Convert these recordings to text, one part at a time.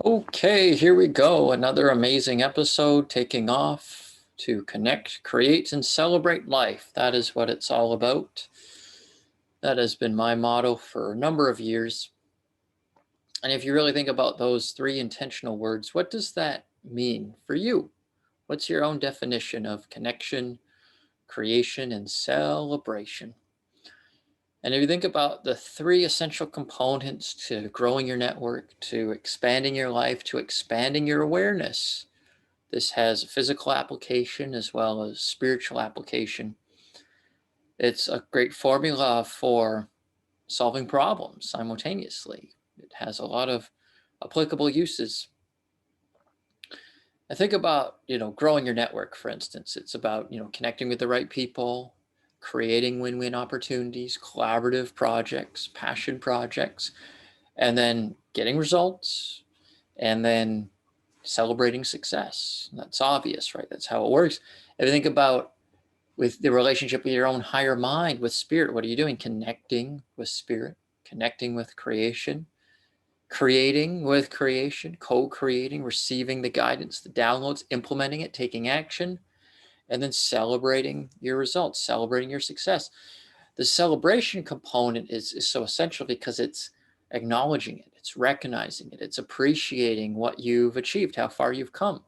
Okay, here we go. Another amazing episode taking off to connect, create, and celebrate life. That is what it's all about. That has been my motto for a number of years. And if you really think about those three intentional words, what does that mean for you? What's your own definition of connection, creation, and celebration? And if you think about the three essential components to growing your network, to expanding your life, to expanding your awareness, this has a physical application as well as spiritual application. It's a great formula for solving problems simultaneously. It has a lot of applicable uses. I think about, growing your network, for instance. It's about, connecting with the right people, creating win-win opportunities, collaborative projects, passion projects, and then getting results, and then celebrating success. That's obvious, right? That's how it works. If you think about with the relationship with your own higher mind, with spirit, what are you doing? Connecting with spirit, connecting with creation, creating with creation, co-creating, receiving the guidance, the downloads, implementing it, taking action, and then celebrating your results, celebrating your success. The celebration component is so essential because it's acknowledging it, it's recognizing it, it's appreciating what you've achieved, how far you've come.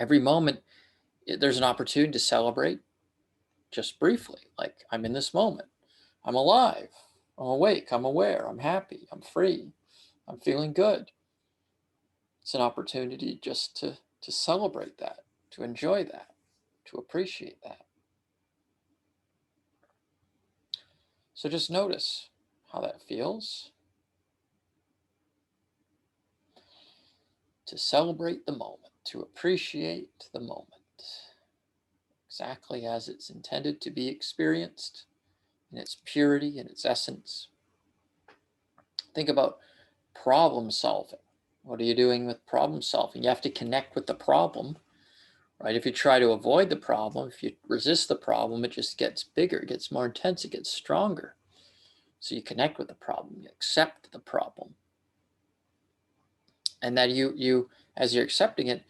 Every moment, there's an opportunity to celebrate just briefly, like I'm in this moment, I'm alive, I'm awake, I'm aware, I'm happy, I'm free, I'm feeling good. It's an opportunity just to celebrate that, to enjoy that, to appreciate that. So just notice how that feels. To celebrate the moment, to appreciate the moment, exactly as it's intended to be experienced, in its purity, in its essence. Think about problem solving. What are you doing with problem solving? You have to connect with the problem, right? If you try to avoid the problem, if you resist the problem, it just gets bigger, it gets more intense, it gets stronger. So you connect with the problem, you accept the problem. And that you as you're accepting it,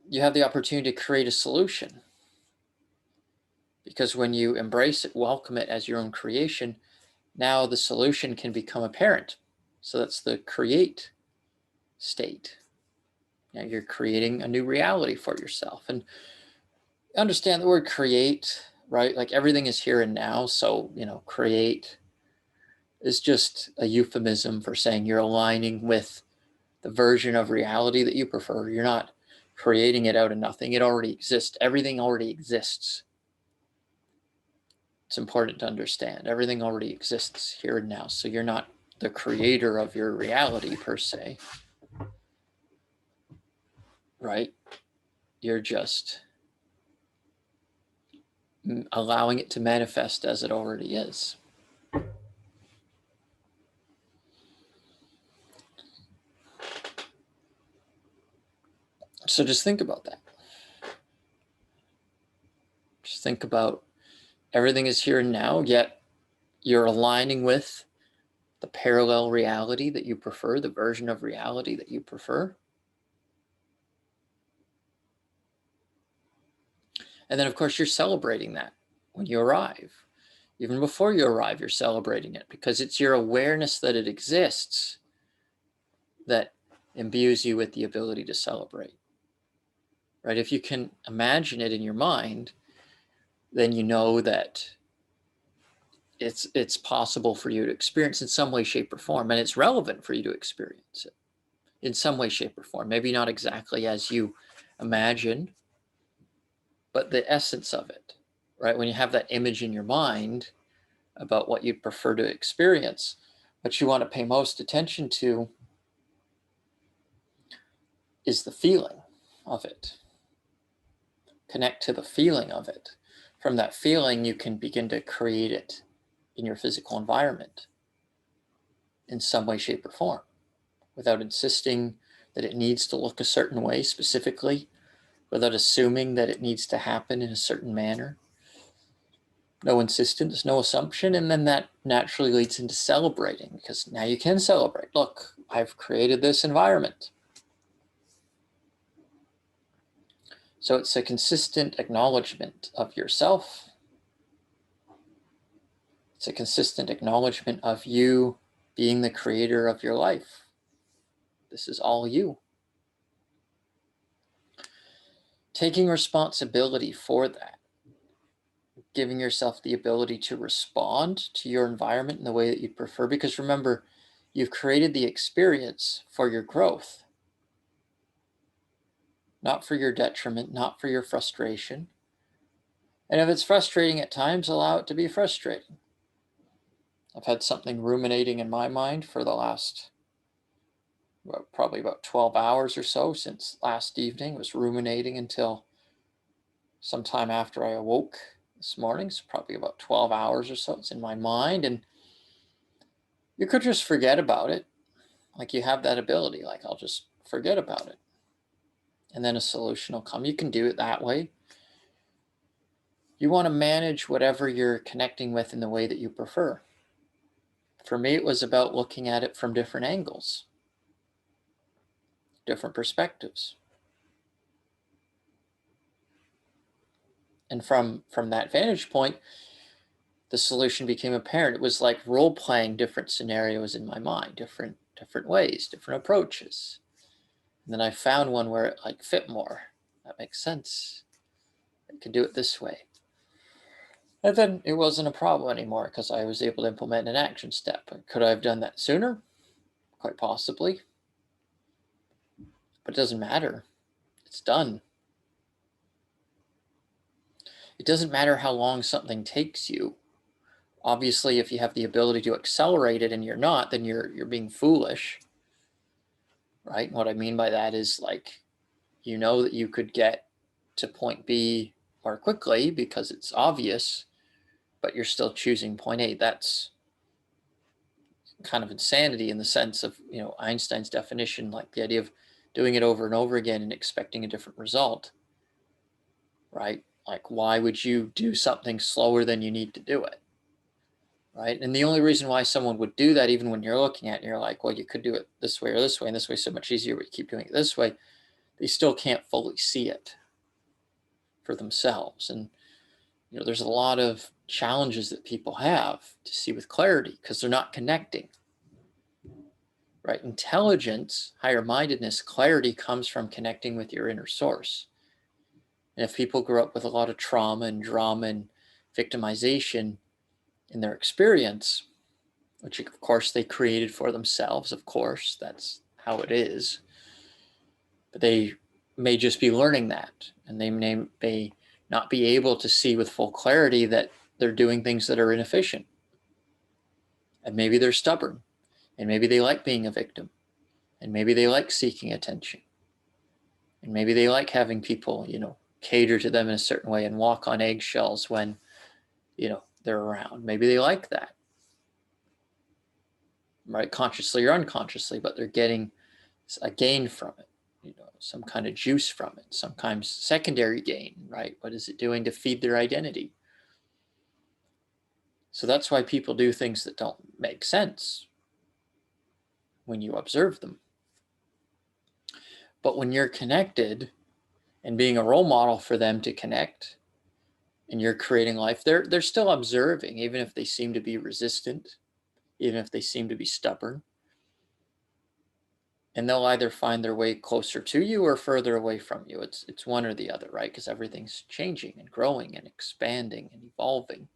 you have the opportunity to create a solution. Because when you embrace it, welcome it as your own creation, now the solution can become apparent. So that's the create state. Now you're creating a new reality for yourself. And understand the word create, right? Like everything is here and now. So, create is just a euphemism for saying you're aligning with the version of reality that you prefer. You're not creating it out of nothing. It already exists. Everything already exists. It's important to understand. Everything already exists here and now. So you're not the creator of your reality per se, right? You're just allowing it to manifest as it already is. So just think about that. Just think about everything is here and now, yet you're aligning with the parallel reality that you prefer, the version of reality that you prefer. And then, of course, you're celebrating that when you arrive. Even before you arrive, you're celebrating it because it's your awareness that it exists that imbues you with the ability to celebrate. Right? If you can imagine it in your mind, then you know that it's possible for you to experience in some way, shape, or form, and it's relevant for you to experience it in some way, shape, or form. Maybe not exactly as you imagine, but the essence of it, right? When you have that image in your mind about what you'd prefer to experience, what you want to pay most attention to is the feeling of it. Connect to the feeling of it. From that feeling, you can begin to create it in your physical environment in some way, shape, or form without insisting that it needs to look a certain way specifically, without assuming that it needs to happen in a certain manner. No insistence, no assumption, and then that naturally leads into celebrating because now you can celebrate. Look, I've created this environment. So it's a consistent acknowledgement of yourself. It's a consistent acknowledgement of you being the creator of your life. This is all you. Taking responsibility for that. Giving yourself the ability to respond to your environment in the way that you'd prefer. Because remember, you've created the experience for your growth. Not for your detriment, not for your frustration. And if it's frustrating at times, allow it to be frustrating. I've had something ruminating in my mind for the last, probably about 12 hours or so since last evening. It was ruminating until sometime after I awoke this morning. So probably about 12 hours or so. It's in my mind. And you could just forget about it. Like you have that ability. Like I'll just forget about it. And then a solution will come. You can do it that way. You want to manage whatever you're connecting with in the way that you prefer. For me, it was about looking at it from different angles, different perspectives. And from that vantage point, the solution became apparent. It was like role-playing different scenarios in my mind, different ways, different approaches. And then I found one where it like fit more. That makes sense. I could do it this way. And then it wasn't a problem anymore because I was able to implement an action step. Could I have done that sooner? Quite possibly. But it doesn't matter. It's done. It doesn't matter how long something takes you. Obviously, if you have the ability to accelerate it and you're not, then you're being foolish, right? What I mean by that is like, you know that you could get to point B more quickly because it's obvious, but you're still choosing point A. That's kind of insanity in the sense of, you know, Einstein's definition, like the idea of doing it over and over again and expecting a different result, right? Like, why would you do something slower than you need to do it? Right. And the only reason why someone would do that, even when you're looking at it, you're like, well, you could do it this way or this way, and this way is so much easier, but you keep doing it this way, they still can't fully see it for themselves. And, you know, there's a lot of challenges that people have to see with clarity because they're not connecting. Right. Intelligence, higher mindedness, clarity comes from connecting with your inner source. And if people grow up with a lot of trauma and drama and victimization in their experience, which of course they created for themselves, of course, that's how it is. But they may just be learning that, and they may not be able to see with full clarity that they're doing things that are inefficient. And maybe they're stubborn, and maybe they like being a victim, and maybe they like seeking attention, and maybe they like having people, you know, cater to them in a certain way and walk on eggshells when, you know, they're around. Maybe they like that. Right, consciously or unconsciously, but they're getting a gain from it, you know, some kind of juice from it, sometimes secondary gain, right? What is it doing to feed their identity? So that's why people do things that don't make sense when you observe them. But when you're connected and being a role model for them to connect, and you're creating life, they're still observing, even if they seem to be resistant, even if they seem to be stubborn. And they'll either find their way closer to you or further away from you. It's one or the other, right? Because everything's changing and growing and expanding and evolving.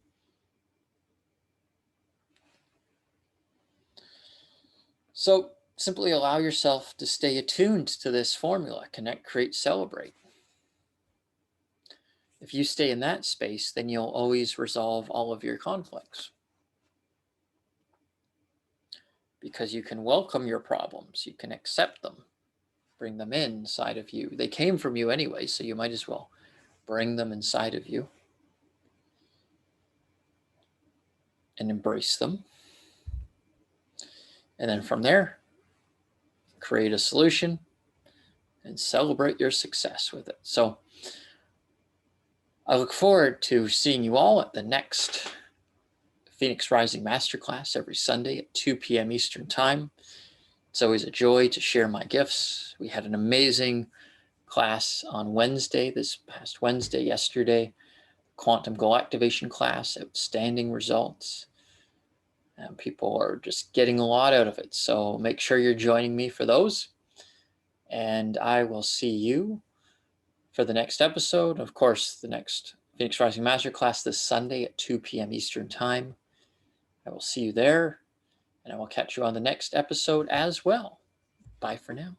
So simply allow yourself to stay attuned to this formula: connect, create, celebrate. If you stay in that space, then you'll always resolve all of your conflicts. Because you can welcome your problems, you can accept them, bring them inside of you. They came from you anyway, so you might as well bring them inside of you and embrace them. And then from there, create a solution and celebrate your success with it. So I look forward to seeing you all at the next Phoenix Rising Masterclass every Sunday at 2 p.m. Eastern Time. It's always a joy to share my gifts. We had an amazing class on Wednesday, this past Wednesday, yesterday, quantum goal activation class, outstanding results. And people are just getting a lot out of it. So make sure you're joining me for those. And I will see you for the next episode. Of course, the next Phoenix Rising Masterclass this Sunday at 2 p.m. Eastern Time. I will see you there, and I will catch you on the next episode as well. Bye for now.